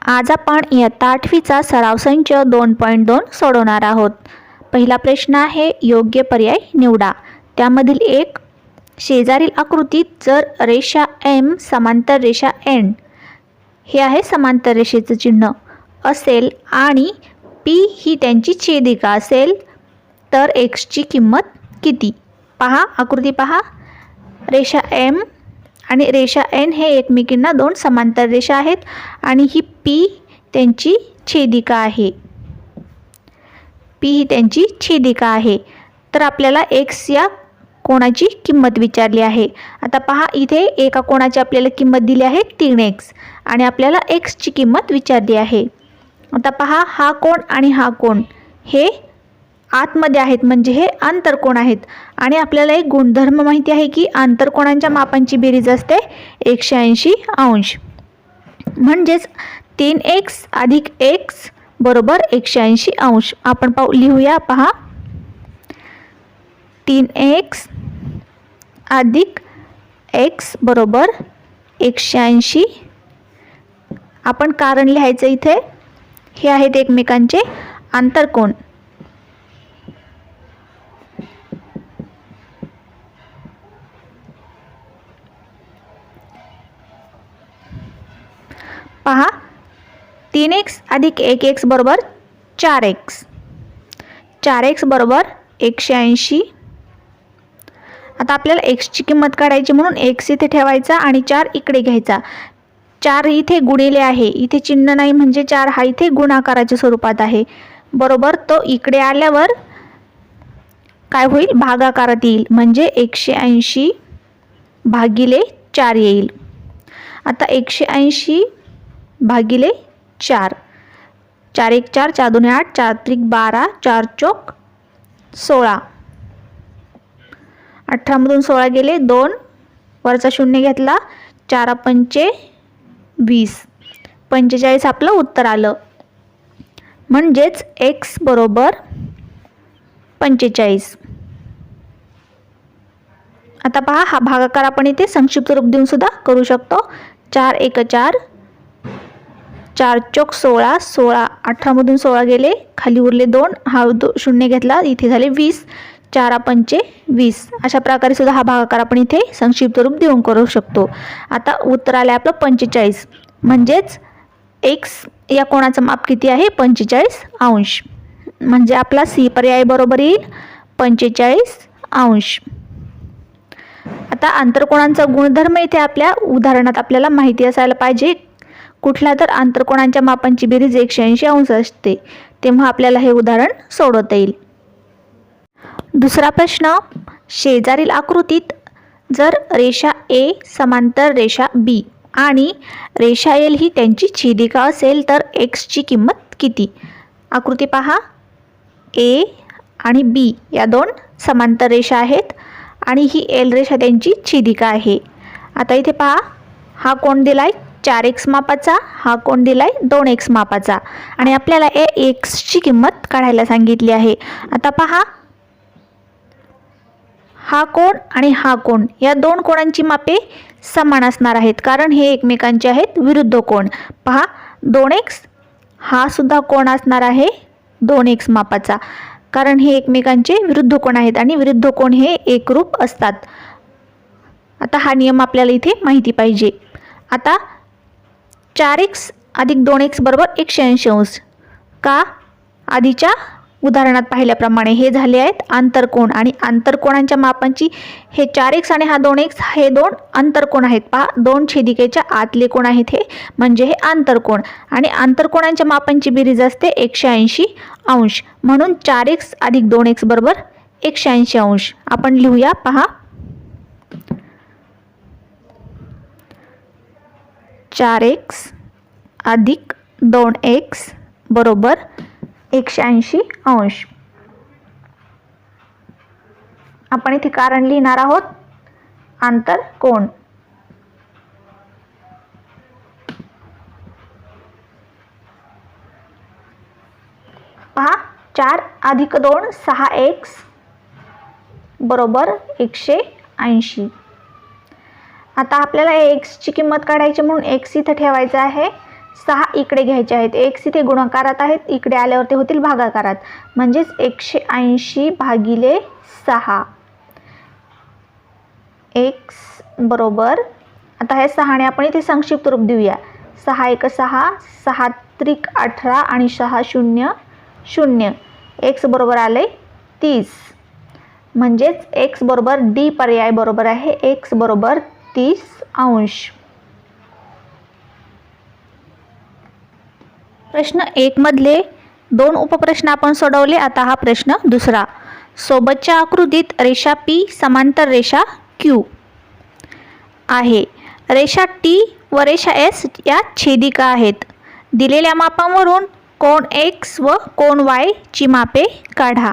आज आपण इयत्ता 8वीचा सराव संच 2.2 सोडवणार आहोत। पहिला प्रश्न आहे योग्य पर्याय निवडा। त्यामधील एक, शेजारील आकृतीत जर रेषा M समांतर रेषा N हे आहे समांतर रेषेचं चिन्ह असेल आणि P ही त्यांची छेदिका असेल तर x ची किंमत किती? पहा आकृती पहा, रेषा M आणि रेषा N हे एकमेकींना दोन समांतर रेषा आहेत आणि ही P त्यांची छेदिका आहे। P ही त्यांची छेदिका आहे। तर आपल्याला x या कोणाची किंमत विचारली आहे। आता पहा इथे एका कोणाची आपल्याला किंमत दिली आहे 3x आणि आपल्याला x ची किंमत विचारली आहे। आता पहा हा कोण आणि हा कोण हे आतमध्ये आहेत म्हणजे हे आंतरकोन आहेत आणि आपल्याला एक गुणधर्म माहिती आहे की आंतरकोनांच्या मापांची बेरीज असते 180 अंश। म्हणजेच 3x अधिक x बरोबर 180 अंश। आपण लिहूया पहा 3x अधिक x बरोबर 180। आपण कारण लिहायचं इथे, हे आहेत एकमेकांचे आंतरकोन। पहा 3x अधिक 1x बरोबर 4x, 4x बरोबर 180। आता आपल्याला x ची किंमत काढायची म्हणून x इथे ठेवायचा आणि 4 इकडे घ्यायचा। 4 इथे गुणिले आहे, इथे चिन्ह नाही म्हणजे 4 हा इथे गुणाकाराच्या स्वरूपात आहे बरोबर। तो इकडे आल्यावर काय होईल, भागाकारात येईल म्हणजे 180 भागिले 4 येईल। आता 180 भागिले 4, 4 1 4, 4 2 8, 4 3 12, 4 चौक 16, 18 मधून 16 गेले 2, वरचा शून्य घेतला, 4 पंचे 20, 45 आपलं उत्तर आलं। म्हणजेच x बरोबर 45। आता पहा हा भागाकार आपण इथे संक्षिप्त रूप देऊन सुद्धा करू शकतो। 4 1 4, 4 चौक 16, 16 18 मधून 16 गेले, खाली उरले 2, हा शून्य घेतला, इथे झाले 20, 4 पंचे 20। अशा प्रकारे सुद्धा हा भागाकार आपण इथे संक्षिप्त रूप देऊन करू शकतो। आता उत्तर आले आपलं 45। म्हणजेच x या कोणाचं माप किती आहे 45 अंश। म्हणजे आपला C पर्याय बरोबर येईल 45 अंश। आता आंतरकोनांचा गुणधर्म इथे आपल्या उदाहरणात आपल्याला माहिती असायला पाहिजे। कुठल्या तर आंतरकोनांच्या मापांची बेरीज 180 अंश असते, तेव्हा आपल्याला हे उदाहरण सोडवता येईल। दुसरा प्रश्न, शेजारील आकृतीत जर रेषा A समांतर रेषा B आणि रेषा L ही त्यांची छेदिका असेल तर x ची किंमत किती? आकृती पहा, A आणि B या दोन समांतर रेषा आहेत आणि ही L रेषा त्यांची छेदिका आहे। आता इथे पहा हा कोण दिलाय 4x मापाचा, हा कोण दिलाय 2x मापाचा आणि आपल्याला x ची किंमत काढायला सांगितली आहे। आता पहा हा कोण आणि हा कोण या दोन कोणांची मापे समान असणार आहेत कारण हे एकमेकांचे आहेत विरुद्ध कोण। पहा 2x हा सुद्धा कोण असणार आहे 2x मापाचा कारण हे एकमेकांचे विरुद्ध कोण आहेत आणि विरुद्ध कोण हे एकरूप असतात। आता हा नियम आपल्याला इथे माहिती पाहिजे। आता 4x अधिक 2x बरोबर 180 अंश। का? आधीच्या उदाहरणात पाहिल्याप्रमाणे हे झाले आहेत आंतरकोन आणि आंतरकोनांच्या मापांची हे 4x आणि हा 2x हे दोन आंतरकोन आहेत। पहा दोन छेदिकेच्या आतले कोण आहेत हे म्हणजे हे आंतरकोन आणि आंतरकोनांच्या मापांची बेरीज असते 180 अंश। म्हणून 4x अधिक 2x बरोबर 180 अंश। आपण लिहूया पहा 4x अधिक 2x बरोबर 180 अंश। आपण इथे कारण लिहिणार आहोत आंतरकोन। पहा 4 अधिक 2 6x बरोबर 180। आता आपल्याला x ची किंमत काढायची म्हणून x इथे ठेवायचा आहे 6 इकडे घ्यायचे आहेत. x इथे गुणाकारात आहेत, इकडे आल्यावर ते होतील भागाकारात. म्हणजेच 180 भागिले 6. x बरोबर, आता हे 6ने आपण इथे संक्षिप्त रूप देऊया. 6 1 6, 6 त्रिक 18 आणि 6 0 0. x बरोबर आले 30. म्हणजेच x बरोबर डी पर्याय बरोबर आहे. x बरोबर 30 अंश. प्रश्न 1 मधले 2 उपप्रश्न आपण सोडवले. आता हा प्रश्न दुसरा. सोबतच्या आकृतीत रेषा P समांतर रेषा Q आहे. रेषा T व रेषा S या छेदिका आहेत. दिलेल्या मापांवरून कोन X व कोन Y ची मापे काढा.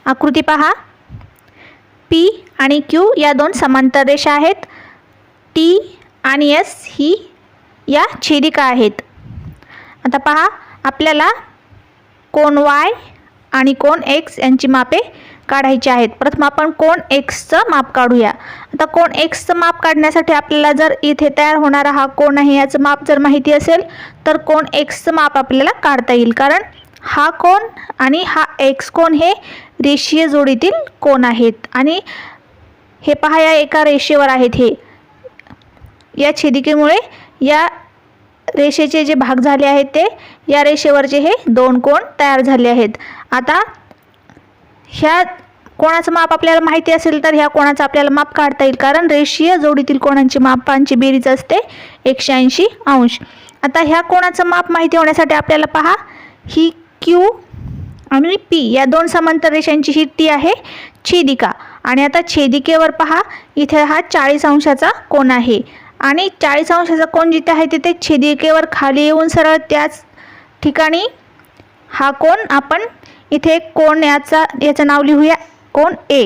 आकृती पहा. P आणि Q या दोन समांतर रेषा आहेत. T आणि S ही या छेदिका आहेत. आता पहा, आपल्याला कोन Y आणि कोन X यांची मापे काढायची आहेत. प्रथम आपण कोन X चं माप काढूया. आता कोन X चं माप काढण्यासाठी आपल्याला जर इथे तयार होणारा हा कोन आहे याचं माप जर माहिती असेल तर कोन X चं माप आपल्याला काढता येईल. कारण हा कोन आणि हा X कोन हे रेषीय जोडीतील कोन आहेत आणि हे पहा या एका रेषेवर आहेत. हे या छेदिकेमुळे या रेषेचे जे भाग झाले आहेत ते या रेषेवरचे हे दोन कोन तयार झाले आहेत. आता ह्या कोणाचं माप आपल्याला माहिती असेल तर ह्या कोणाचं आपल्याला माप काढता येईल. कारण रेषीय जोडीतील कोणांची मापांची बेरीज असते 180 अंश. आता ह्या कोणाचं माप माहिती होण्यासाठी आपल्याला पहा, ही Q आणि P या दोन समांतर रेषांची ही T आहे छेदिका. आणि आता छेदिकेवर पहा, इथे हा 40 अंशाचा कोन आहे आणि 40 अंशाचा कोन जिथे आहे तिथे छेदिकेवर खाली येऊन सरळ त्याच ठिकाणी हा कोन आपण इथे कोन याचं नाव लिहूया, कोन A.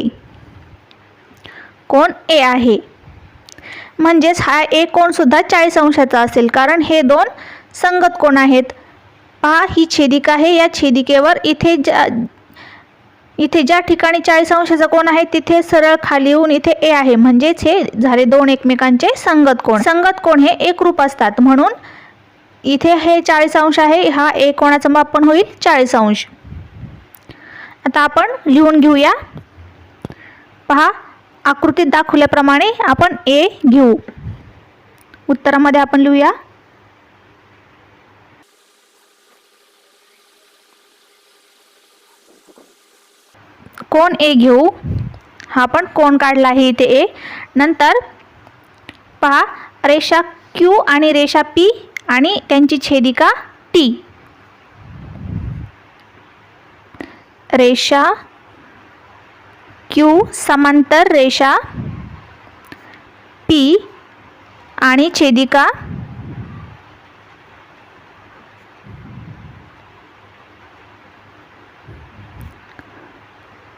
कोन A आहे. म्हणजेच हा A कोन सुद्धा 40 अंशाचा असेल कारण हे दोन संगत कोन आहेत. पहा, ही छेदिका आहे. या छेदिकेवर इथे ज्या ठिकाणी 40 अंशाचा कोन आहे तिथे सरळ खाली येऊन इथे A आहे. म्हणजेच हे झाले दोन एकमेकांचे संगत कोन. संगत कोन हे एकरूप असतात म्हणून इथे हे 40 अंश आहे. हा A कोणाचं माप पण होईल 40 अंश. आता आपण लिहून घेऊया. पहा, आकृतीत दाखवल्याप्रमाणे आपण A घेऊ. उत्तरामध्ये आपण लिहूया कोन A घेऊ. हा आपण कोन काढला आहे इथे A. नंतर पहा, रेषा Q आणि रेषा P आणि त्यांची छेदिका T. रेषा Q समांतर रेषा P आणि छेदिका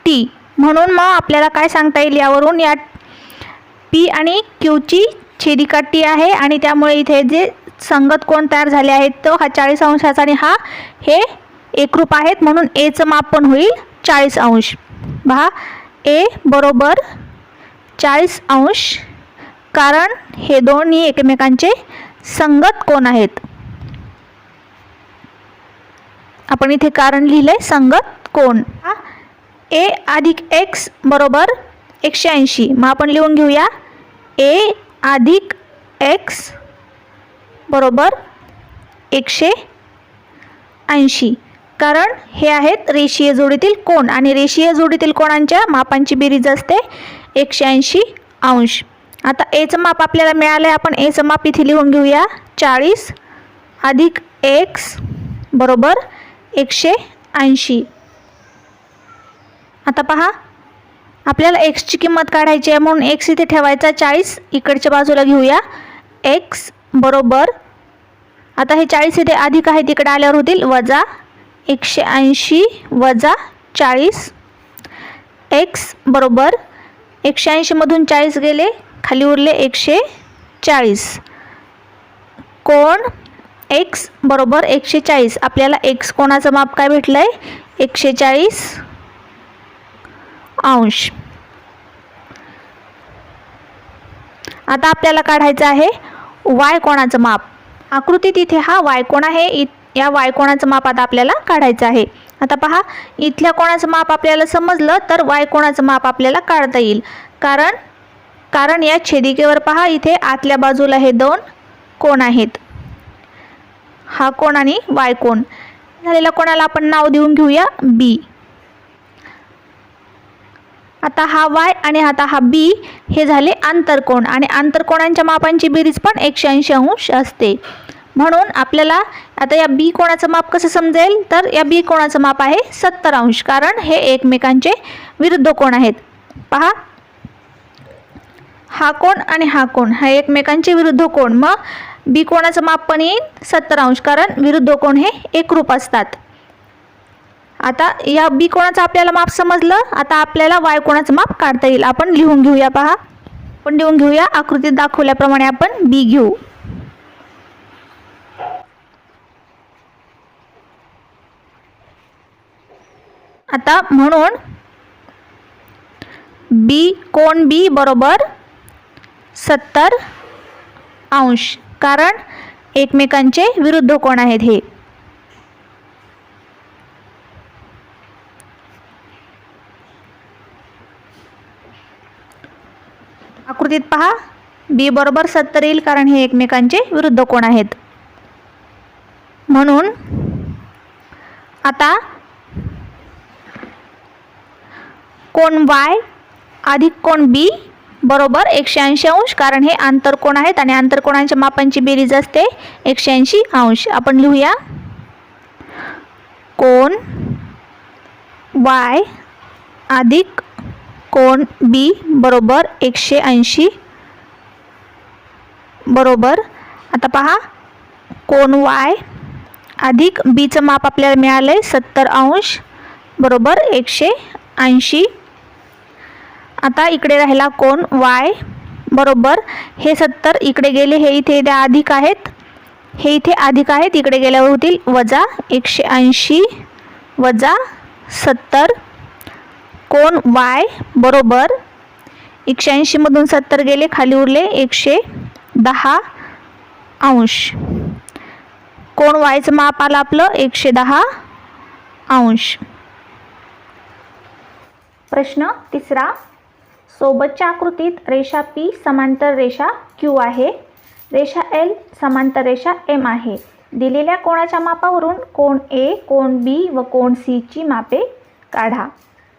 T. म्हणून मग आपल्याला काय सांगता येईल यावरून, या P आणि Q ची छेदिका T आहे आणि त्यामुळे इथे जे संगत कोन तयार झाले आहेत तो हा 40 अंशाचा आणि हा हे एकरूप आहेत म्हणून A चं माप पण होईल 40 अंश. पहा, A बरोबर 40 अंश कारण हे दोन्ही एकमेकांचे संगत कोन आहेत. आपण इथे कारण लिहिले संगत कोन. A अधिक X बरोबर 180. मग आपण लिहून घेऊया A अधिक X बरोबर 180. कारण हे आहेत रेषीय जोडीतील कोन आणि रेषीय जोडीतील कोणांच्या मापांची बेरीज असते 180 अंश. आता A चं माप आपल्याला मिळालं आहे. आपण A चं माप इथे लिहून घेऊया 40 अधिक X बरोबर 180. आता पहा, आपल्याला X ची किंमत काढायची आहे म्हणून X इथे ठेवायचा 40 इकडच्या बाजूला घेऊया. X बरोबर, आता हे 40 इथे अधिक आहे तिकडे आल्यावर होतील वजा 180 वजा 40. X बरोबर 180 मधून 40 गेले खाली उरले 140. कोन X बरोबर 140. आपल्याला X कोणाचं माप काय भेटलं आहे 140 अंश. आता आपल्याला काढायचं आहे Y कोणाचं माप. आकृतीत इथे हा वाय कोण आहे, या वाय कोणाचं माप आता आपल्याला काढायचं आहे. आता पहा, इथल्या कोणाचं माप आपल्याला समजलं तर वाय कोणाचं माप आपल्याला काढता येईल. कारण या छेदिकेवर पहा, इथे आतल्या बाजूला हे दोन कोण आहेत, हा कोण आणि वाय कोण. झालेल्या कोणाला आपण नाव देऊन घेऊया बी. आता हा वाय आणि आता हा बी हे झाले आंतरकोन, आणि आंतरकोणांच्या मापांची बेरीज पण 180 अंश असते. म्हणून आपल्याला आता या बी कोणाचं माप कसं समजेल, तर या बी कोणाचं माप आहे 70 अंश, कारण हे एकमेकांचे विरुद्ध कोण आहेत. पहा, हा कोण आणि हा कोण हा एकमेकांचे विरुद्ध कोण, मग बी कोणाचं माप पण येईल 70 अंश, कारण विरुद्ध कोण हे एकरूप असतात. आता या बी कोणाचं आपल्याला माप समजलं, आता आपल्याला वाय कोणाचं माप काढता येईल. आपण लिहून घेऊया. पहा, आपण लिहून घेऊया. आकृतीत दाखवल्याप्रमाणे आपण बी घेऊ. आता म्हणून बी कोण बी बरोबर 70 अंश, कारण एकमेकांचे विरुद्ध कोण आहेत हे. आकृतीत पहा, बी बरोबर 70 येईल, कारण हे एकमेकांचे विरुद्ध कोण आहेत. म्हणून आता कोण वाय अधिक कोण बी बरोबर 180 अंश, कारण हे आंतरकोण आहेत आणि आंतरकोणांच्या मापांची बेरीज असते 180 अंश. आपण लिहूया, कोण वाय अधिक कोण बी बरोबर 180 बरोबर. आता पहा, कोण वाय अधिक बीचं माप आपल्याला मिळालं आहे 70 अंश बरोबर 180. आता इकडे राहिला कोण वाय बरोबर हे 70 इकडे गेले, हे इथे अधिक आहेत, हे इथे अधिक आहेत, इकडे गेल्यावर होतील वजा 180 वजा 70. कोण वाय बरोबर 180 मधून 70 गेले, खाली उरले 110 अंश. कोण वायचं माप आलं आपलं 110 अंश. प्रश्न तिसरा, सोबतच्या आकृतीत रेषा P समांतर रेषा Q आहे, रेषा L समांतर रेषा M आहे. दिलेल्या कोणाच्या मापावरून कोण A, कोण B व कोण C ची मापे काढा.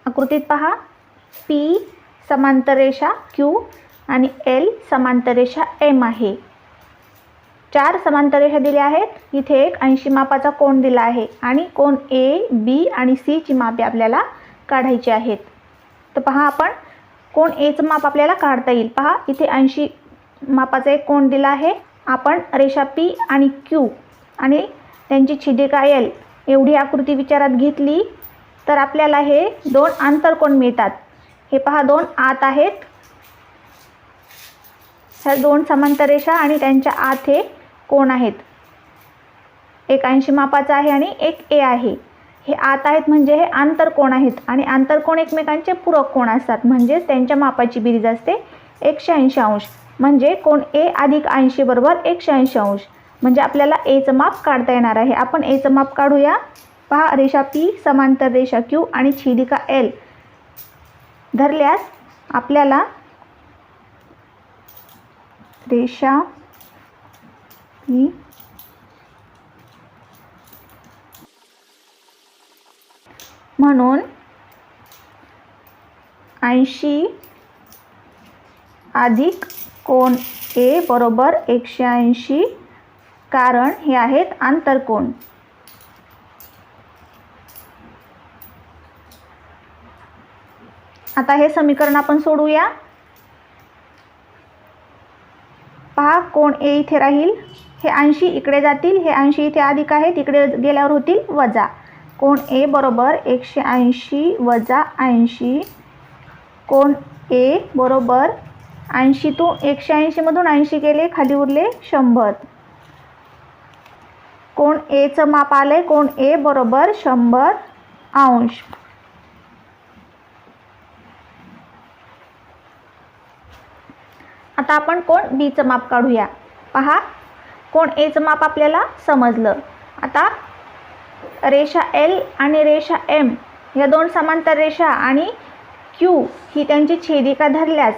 आकृतीत पहा, P समांतर रेषा Q आणि L समांतर रेषा M आहे. 4 समांतर रेषा दिल्या आहेत. इथे एक 80 मापाचा कोण दिला आहे आणि कोण A, B आणि C ची मापे आपल्याला काढायची आहेत. तर पहा, आपण कोण A चं माप आपल्याला काढता येईल. पहा, इथे 80 मापाचा एक कोण दिला आहे. आपण रेषा P आणि Q आणि त्यांची छिद्रिका L एवढी आकृती विचारात घेतली तर आपल्याला हे दोन आंतरकोन मिळतात. हे पहा, दोन आत आहेत, ह्या दोन समांतर रेषा आणि त्यांच्या आत हे कोण आहेत. एक 80 मापाचा आहे आणि एक A आहे. हे आत आहेत म्हणजे हे आंतरकोन आहेत आणि आंतरकोन एकमेकांचे पूरक कोण असतात, म्हणजे त्यांच्या मापाची बेरीज असते 180 अंश. म्हणजे कोण A अधिक 80 बरोबर 180 अंश. म्हणजे आपल्याला A चं माप काढता येणार आहे. आपण A चं माप काढूया. पहा, रेषा P समांतर रेषा Q आणि छिद्रिका L धरल्यास आपल्याला रेषा P म्हणून 80 अधिक कोण A बरोबर 180, कारण हे आहेत आंतरकोन. आता हे समीकरण आपण सोडवूया. पहा, कोण A इथे राहील, हे 80 इकडे जातील, हे 80 इथे अधिक आहे, तिकडे गेल्यावर होतील वजा. कोण A बरोबर 180 वजा 80. कोण A बरोबर 80 तून 180 मधून 80 गेले, खाली उरले 100. कोण A चं माप आलंय कोण A बरोबर 100 अंश. आता आपण कोण B चं माप काढूया. पहा, कोण एचं माप आपल्याला समजलं. आता रेषा एल आणि रेषा एम या दोन समांतर रेषा आणि क्यू ही त्यांची छेदिका धरल्यास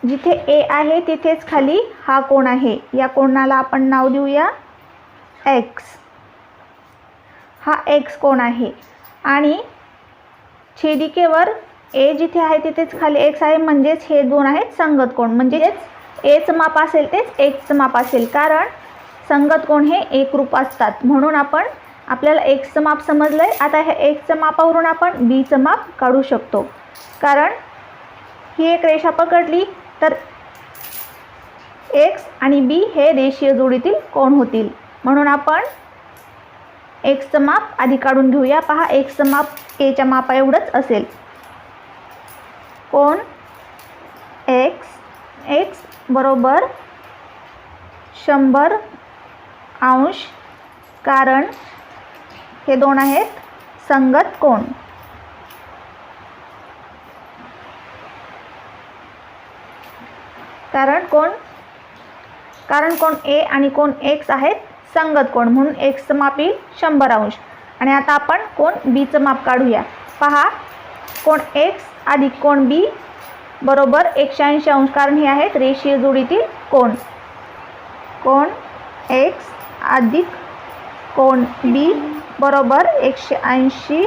जिथे ए आहे तिथेच खाली हा कोण आहे. या कोणाला आपण नाव देऊया एक्स. हा एक्स कोण आहे आणि छेदिकेवर ए जिथे आहे तिथेच खाली एक्स आहे, म्हणजेच हे दोन आहेत संगत कोण. म्हणजेच एचं माप असेल तेच एक्सचं माप असेल, कारण संगत कोण हे एकरूप असतात. म्हणून आपल्याला एक्सचं माप समजलं आहे. आता ह्या एक्सचं मापावरून आपण बीचं माप काढू शकतो, कारण ही एक रेषा पकडली तर एक्स आणि बी हे रेषीय जोडीतील कोण होतील. म्हणून आपण एक्सचं माप आधी काढून घेऊया. पहा, एक्सचं माप एच्या मापा एवढंच असेल. कोण एक्स बरोबर 100 अंश, कारण हे दोन आहेत संगत कोण. कारण कोण ए आणि कोण एक्स आहेत संगत कोण, म्हणून एक्सचं माप येईल 100 अंश. आणि आता आपण कोण बीचं माप काढूया. पहा, कोण एक्स अधिक कोण बी बरोबर 180 अंश, कारण हे आहेत रेषीय जोडीतील कोण. कोण एक्स अधिक कोण बी बरोबर 180,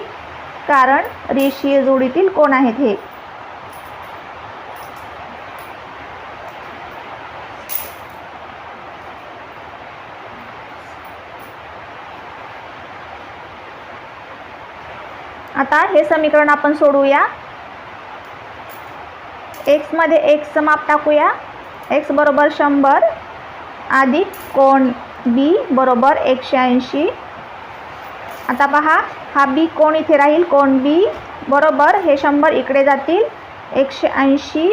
कारण रेषीय जोडीतील कोण आहेत हे. आता हे समीकरण आपण सोडवूया. एक्स मध्ये एक्सचं माप टाकूया. एक्स बरोबर 100 अधिक कोण बी बरोबर 180. आता पहा, हा बी कोण इथे राहील, कोण बी बरोबर हे 100 इकडे जातील, 180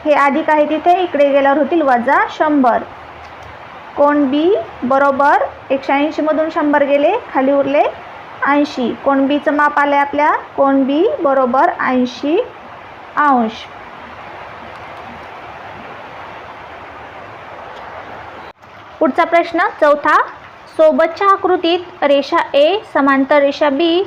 हे अधिक आहे तिथे इकडे गेल्यावर होतील वजा 100. कोण बी बरोबर 180 मधून 100 गेले, खाली उरले 80. कोण बीचं माप आले आपल्या, कोण बी बरोबर 80 अंश. पुढचा प्रश्न चौथा. सोबतच्या आकृतीत रेषा ए समांतर रेषा बी,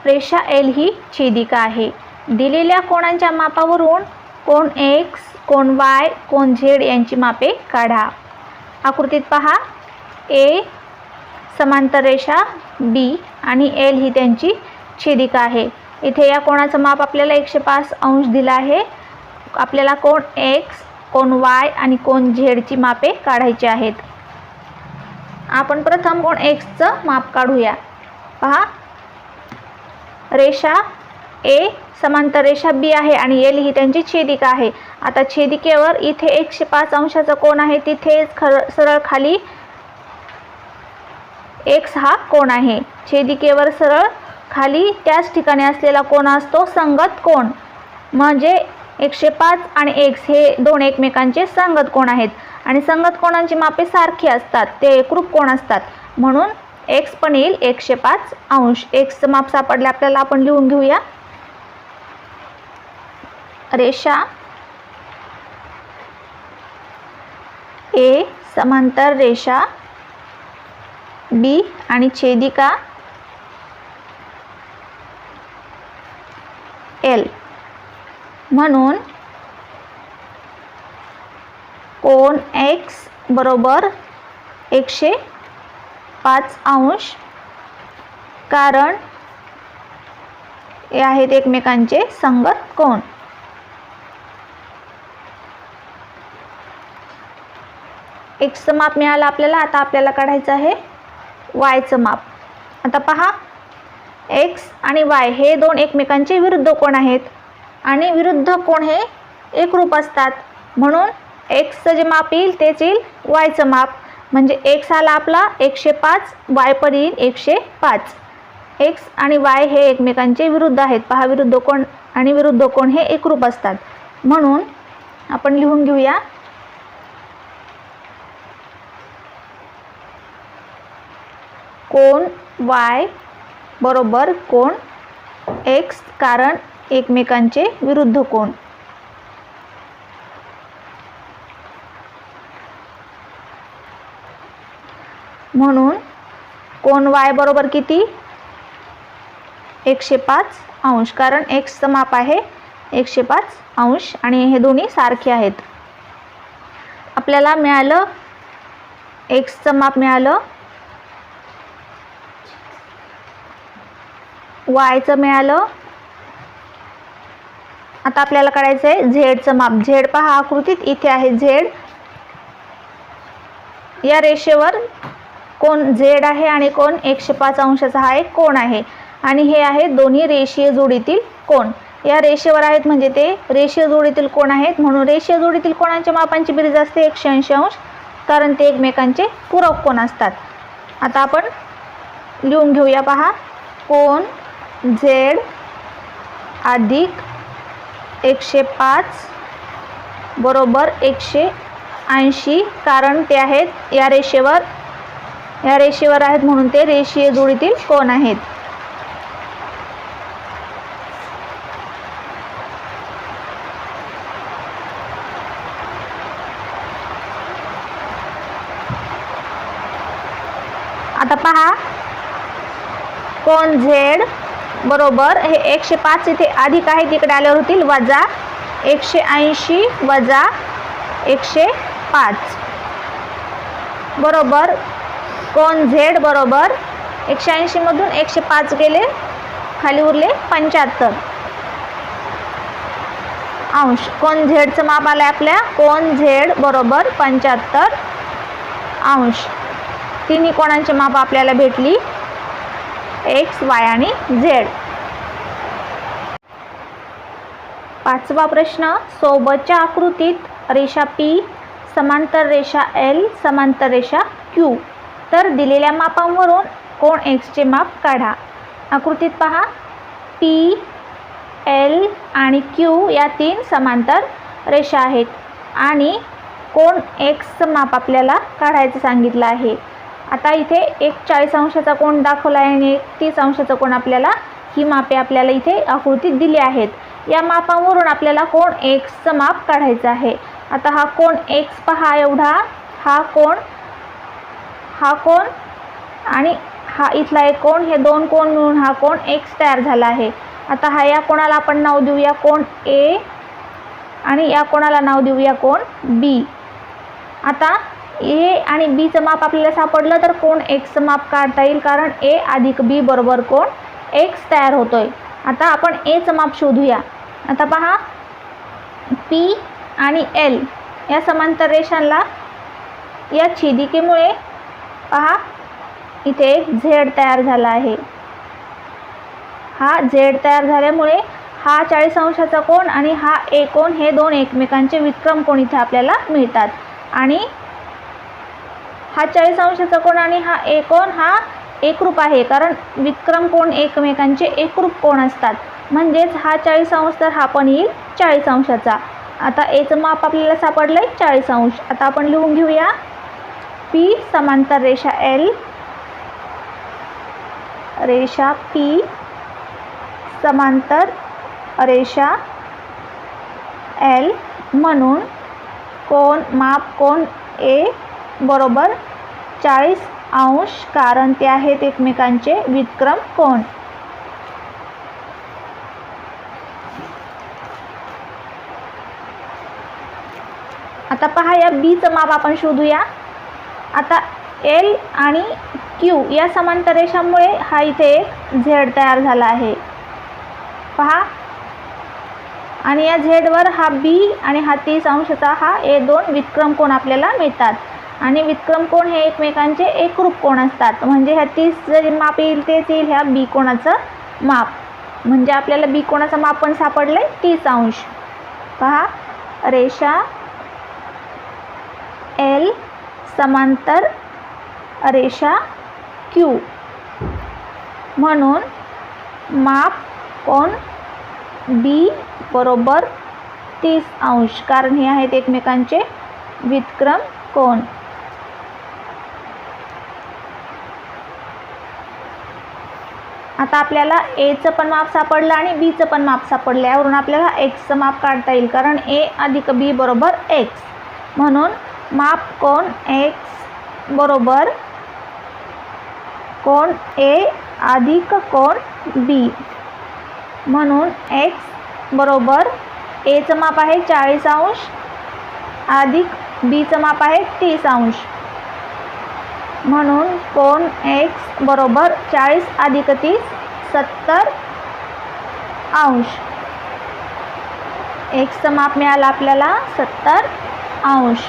रेषा एल ही छेदिका आहे. दिलेल्या कोणांच्या मापावरून कोण एक्स, कोण वाय, कोण झेड यांची मापे काढा. आकृतीत पहा, ए समांतर रेषा बी आणि एल ही त्यांची छेदिका आहे. इथे या कोणाचं माप आपल्याला 105 अंश दिला आहे. आपल्याला कोण एक्स, कोण वाय आणि कोण झेडची मापे काढायची आहेत. आपण प्रथम कोण एक्सचं माप काढूया. पहा, रेषा ए समांतर रेषा बी आहे आणि एल ही त्यांची छेदिका आहे. आता छेदिकेवर इथे 105 अंशाचा कोण आहे, तिथे सरळ खाली एक्स हा कोण आहे. छेदिकेवर सरळ खाली त्याच ठिकाणी असलेला कोण असतो संगत कोण. म्हणजे 105 आणि एक्स हे दोन एकमेकांचे संगत कोण आहेत आणि संगत कोणांची मापे सारखी असतात, ते एकरूप कोण असतात. म्हणून एक्स पण येईल 105 अंश. एक्सचं माप सापडले आपल्याला, आपण लिहून घेऊया. रेषा ए समांतर रेषा बी आणि छेदिका एल, म्हणून कोण एक्स बरोबर 105 अंश, कारण हे आहेत एकमेकांचे संगत कोण. एक्सचं माप मिळालं आपल्याला. आता आपल्याला काढायचं आहे वायचं माप. आता पहा, एक्स आणि वाय हे दोन एकमेकांचे विरुद्ध कोण आहेत आणि विरुद्ध कोण हे एकरूप असतात. म्हणून एक्सचं जे माप येईल तेच येईल वायचं माप. म्हणजे एक्स आला आपला 105, वाय पण येईल 105. एक्स आणि वाय हे एकमेकांचे विरुद्ध आहेत. पहा, विरुद्ध कोण आणि विरुद्ध कोण हे एकरूप असतात. म्हणून आपण लिहून घेऊया. कोण वाय बरोबर कोण एक्स, कारण एकमेकांचे विरुद्ध कोण. म्हणून कोन y बरोबर किती 105 अंश, कारण xचं माप आहे 105 अंश आणि हे दोन्ही सारखे आहेत. आपल्याला मिळालं xचं माप मिळालं, yचं मिळालं. आता आपल्याला काढायचं आहे झेडचं माप. झेड पहा आकृतीत इथे आहे झेड. या रेषेवर कोन झेड आहे आणि कोन 105 अंशाचा हा एक कोन आहे आणि हे आहे दोन्ही रेषीय जोडीतील कोन. या रेषेवर आहेत म्हणजे ते रेषीय जोडीतील कोन आहेत, म्हणून रेषीय जोडीतील कोणांच्या मापांची बेरीज असते 180 अंश, कारण ते एकमेकांचे पूरक कोन असतात. आता आपण लिहून घेऊया. पहा कोन झेड अधिक 105 बरोबर 180, कारण ते आहेत या रेषेवर आहेत म्हणून ते रेषीय जोडीतील कोन आहेत. आता पहा कोन झेड बरोबर हे 105 इथे अधिक आहे, तिकडे आल्यावर होतील वजा 180 वजा 105 बरोबर कोन झेड बरोबर 180 मधून 105 गेले, खाली उरले 75 अंश. कोन झेडचं माप आलं आपल्या कोन झेड बरोबर 75 अंश. तिन्ही कोणांचे माप आपल्याला भेटली x, y आणि z. पाचवा प्रश्न, सोबतच्या आकृतीत रेषा P समांतर रेषा L समांतर रेषा Q, तर दिलेल्या मापांवरून कोन x चे माप काढा. आकृतीत पहा P, L आणि Q या तीन समांतर रेषा आहेत आणि कोन x चं माप आपल्याला काढायचं सांगितलं आहे. आता इथे एक 40 अंशाचा कोन दाखवला आहे आणि एक 30 अंशाचा कोन, आपल्याला ही मापे आपल्याला इथे आकृतीत दिली आहेत. या मापांवरून आपल्याला कोन x चं माप काढायचं आहे. आता हा कोन x पहा एवढा, हा कोन आणि हा इथला एक कोन, हे दोन कोन मिळून हा कोन x तयार झाला आहे. आता हा या कोणाला आपण नाव देऊया कोन A आणि या कोणाला नाव देऊया कोन B. आता A आणि B चं माप आपल्याला सापडलं तर कोन x चं माप काढता येईल, कारण A अधिक B बरोबर कोन x तयार होतोय. आता आपण A चं माप शोधूया. आता पहा P आणि L या समांतर रेषांना या छेदिकेमुळे पहा इथे Z तयार झाला आहे. हा Z तयार झाल्यामुळे हा 40 अंशाचा कोन आणि हा A कोन हे दोन एकमेकांचे विक्रम कोन इथे आपल्याला मिळतात आणि हा 40 अंशाचा कोन आणि हा A कोन हा एकरूप आहे, कारण विक्रम कोन एकमेकांचे एकरूप कोन असतात. म्हणजेच हा 40 अंश तर हा पण येईल 40 अंशाचा. आता A चं माप आपल्याला सापडलंय 40 अंश. आता आपण लिहून घेऊया P समांतर रेषा L, रेषा P समांतर रेषा L, म्हणून कोन A बरोबर 40 अंश, कारण ते आहेत एकमेकांचे विक्रम कोन. आता पहा या B चं माप आपण शोधूया. आता L आणि Q या समांतर रेषांमुळे हा इथे एक Z तयार झाला आहे पहा, आणि या Z वर हा B आणि हा 30 अंशाचा हा हे दोन विक्रम कोन आपल्याला मिळतात आणि विक्रम कोन हे एकमेकांचे एकरूप कोन असतात. म्हणजे ह्या 30 जे माप येईल तेच येईल ह्या B कोणाचं माप. म्हणजे आपल्याला B कोणाचं माप पण सापडलंय 30 अंश. पहा रेषा L समांतर रेषा Q, म्हणून माप कोन B बरोबर 30 अंश, कारण हे आहेत एकमेकांचे विक्रम कोन. आता आपल्याला A चं पण माप सापडलं आणि B चं पण माप सापडलं. यावरून आपल्याला x चं माप काढता येईल, कारण A अधिक B बरोबर x, म्हणून माप कोन x बरोबर कोन ए अधिक कोन बी, म्हणून x बरोबर एचं माप आहे 40 अंश अधिक बीचं माप आहे 30 अंश, म्हणून कोन x बरोबर 40 अधिक 30 70 अंश. एक्सचं माप मिळालं आपल्याला 70 अंश.